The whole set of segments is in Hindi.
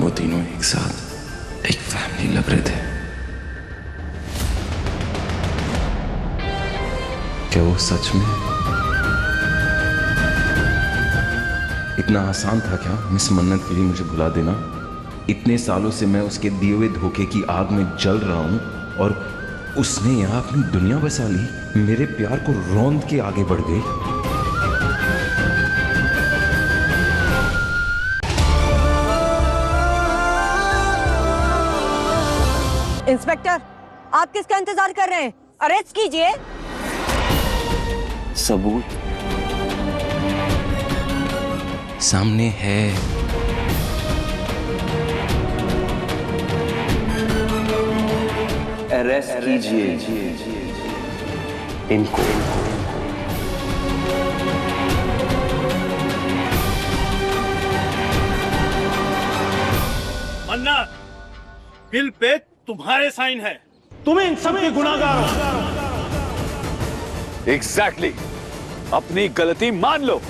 वो तीनों एक साथ एक फैमिली लग रहे थे। क्या वो सच में इतना आसान था क्या मिस मन्नत के लिए मुझे भुला देना? इतने सालों से मैं उसके दिए हुए धोखे की आग में जल रहा हूं और उसने यहां अपनी दुनिया बसा ली। मेरे प्यार को रौंद के आगे बढ़ गई। इंस्पेक्टर, आप किसका इंतजार कर रहे हैं? अरेस्ट कीजिए। सबूत सामने है। अरेस्ट कीजिए इनको। मन्नत, बिल पे तुम्हारे साइन है। तुम्हें इन सब के गुनाहगार हो। एग्जैक्टली। अपनी गलती मान लो।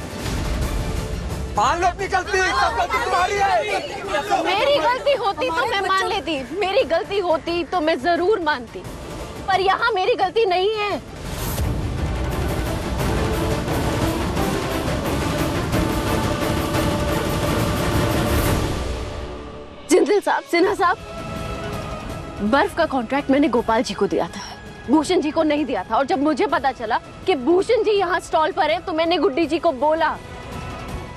मान लो अपनी गलती, सब गलती तुम्हारी है। मेरी गलती होती तो मैं मान लेती, मेरी गलती होती तो मैं जरूर मानती, पर यहाँ मेरी गलती नहीं है। जिंदल साहब, सिन्हा साहब, बर्फ का कॉन्ट्रैक्ट मैंने गोपाल जी को दिया था, भूषण जी को नहीं दिया था। और जब मुझे पता चला कि भूषण जी यहाँ स्टॉल पर हैं, तो मैंने गुड्डी जी को बोला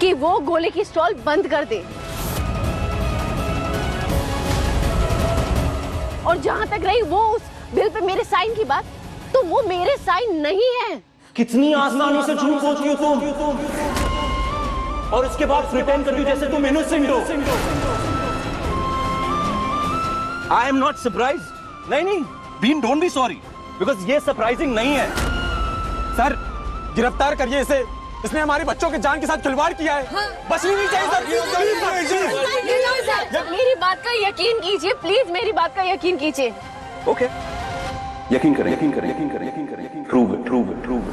कि वो गोले की स्टॉल बंद कर दे। और जहाँ तक रही वो उस बिल पे मेरे साइन की बात, तो वो मेरे साइन नहीं है। कितनी आसानी से झूठ बोलती हो तुम, और उसके बाद प्रिटेंड करती हो जैसे तुम इनोसेंट हो। I am not surprise. नहीं, been don't be sorry, because ये सरप्राइजिंग नहीं है। सर, गिरफ्तार करिए इसे। इसने हमारे बच्चों के जान के साथ खिलवाड़ किया है। बचनी नहीं चाहिए सर। मेरी बात का यकीन कीजिए प्लीज, मेरी बात का यकीन कीजिए। ओके, यकीन करें, यकीन करें, यकीन करें, यकीन करें। Prove it, prove it, prove it.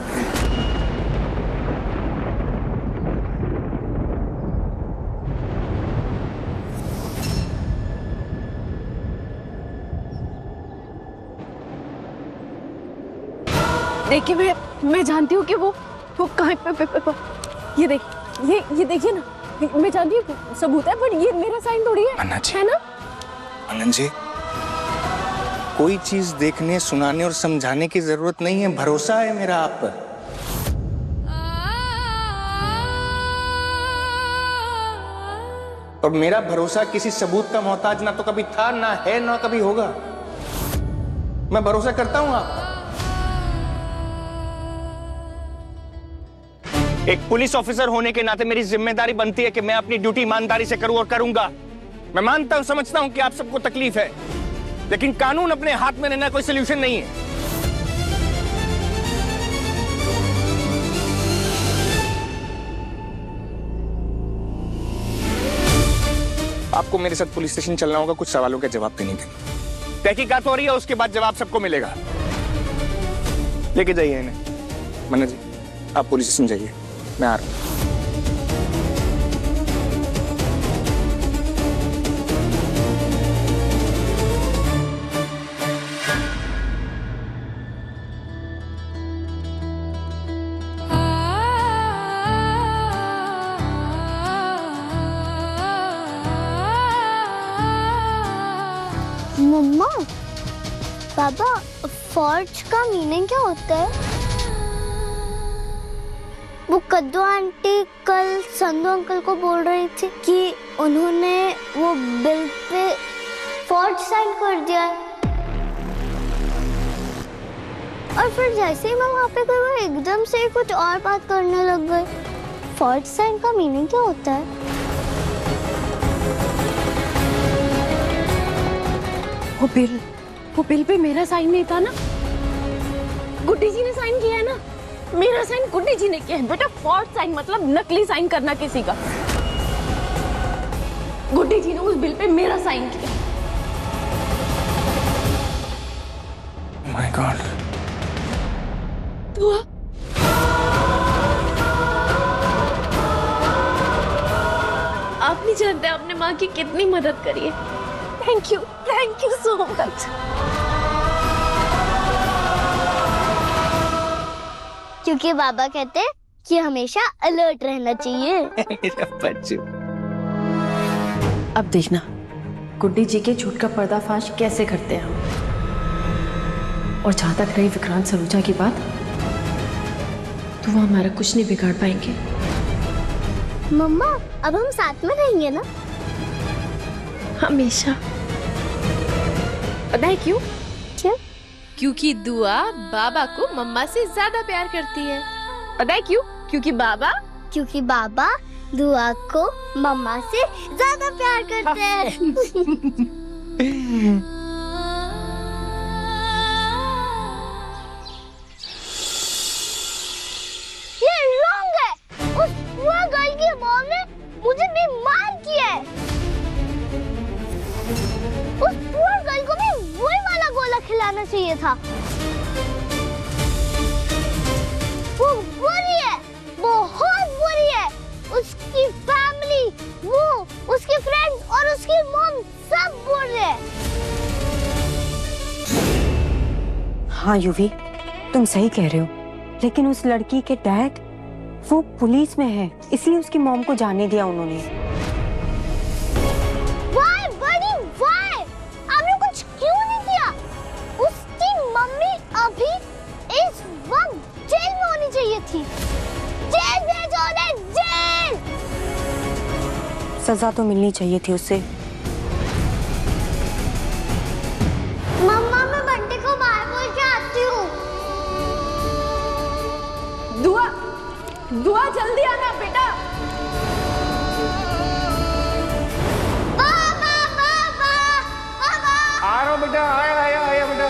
देखिए, मैं जानती हूँ कि वो कहाँ पे, ये देखिए ना, मैं जानती हूँ सबूत है, पर ये मेरा साइन थोड़ी है। है ना आनंद जी, कोई चीज देखने, सुनाने और समझाने की जरूरत नहीं है। भरोसा है मेरा आप पर। और मेरा भरोसा किसी सबूत का मोहताज ना तो कभी था, ना है, ना कभी होगा। मैं भरोसा करता हूं आप पर। एक पुलिस ऑफिसर होने के नाते मेरी जिम्मेदारी बनती है कि मैं अपनी ड्यूटी ईमानदारी से करूं और करूंगा। मैं मानता हूं, समझता हूं कि आप सबको तकलीफ है, लेकिन कानून अपने हाथ में रहना कोई सलूशन नहीं है। आपको मेरे साथ पुलिस स्टेशन चलना होगा, कुछ सवालों के जवाब देने के। तहकीकात हो रही है, उसके बाद जवाब सबको मिलेगा। लेके जाइए इन्हें। मन्नत जी, आप पुलिस स्टेशन जाइए, मैं आ रहा हूं। मम्मा, पापा, फॉर्ज का मीनिंग क्या होता है? वो कद्दू आंटी कल संधू अंकल को बोल रही थी कि उन्होंने वो बिल पे फॉर्ज साइन कर दिया है। और फिर जैसे ही मैं वहाँ पे गई, वो एकदम से कुछ और बात करने लग गई। फॉर्ज साइन का मीनिंग क्या होता है? वो बिल पे मेरा साइन नहीं था ना, गुड्डी जी ने साइन किया है ना। मेरा साइन गुड्डी जी ने किया है। बेटा, फॉर्ज साइन मतलब नकली साइन करना किसी का। गुड्डी जी ने उस बिल पे मेरा साइन किया। My God. तो आपने नहीं जानते आपने माँ की कितनी मदद करी है। Thank you so much. क्योंकि बाबा कहते हैं कि हमेशा अलर्ट रहना चाहिए। बच्चे अब देखना गुड्डी जी के झूठ का पर्दाफाश कैसे करते हैं हम। और जहां तक रही विक्रांत सलूजा की बात, तो वो हमारा कुछ नहीं बिगाड़ पाएंगे। मम्मा अब हम साथ में रहेंगे ना? हमेशा। पता है क्यों? क्यों? क्योंकि दुआ बाबा को मम्मा से ज्यादा प्यार करती है। पता है क्यों? क्योंकि बाबा दुआ को मम्मा से ज्यादा प्यार करते हैं। ये रॉन्ग है। उस पुअर गर्ल की मॉम ने मुझे बीमार किया है। उस पुअर गर्ल को भी वही वाला गोला खिलाना चाहिए था। वो बुरी है, बहुत बुरी है। उसकी फैमिली, वो, उसके फ्रेंड्स और उसकी मॉम सब बुरे हैं। हाँ युवी, तुम सही कह रहे हो, लेकिन उस लड़की के डैड वो पुलिस में है, इसलिए उसकी मॉम को जाने दिया उन्होंने। Why, buddy, why? आपने कुछ क्यों नहीं किया? उसकी मम्मी अभी इस वक्त जेल में होनी चाहिए थी। जेल भेजो उन्हें, जेल! सजा तो मिलनी चाहिए थी उसे। मम्मा मैं बंटी को बाय बोल के आती हूँ। दुआ जल्दी आना बेटा। बाबा बाबा बाबा आ रहा हूँ बेटा, आया बेटा।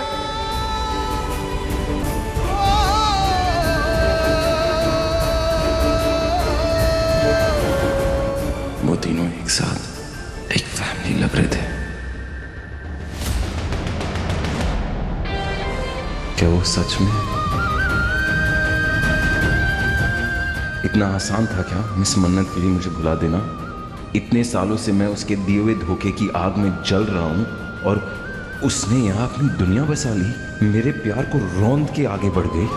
वो तीनों एक साथ एक फैमिली लग रहे थे। क्या वो सच में इतना आसान था क्या मिस मन्नत के लिए मुझे भुला देना? इतने सालों से मैं उसके दिए हुए धोखे की आग में जल रहा हूं और उसने यहाँ अपनी दुनिया बसा ली, मेरे प्यार को रौंद के आगे बढ़ गई।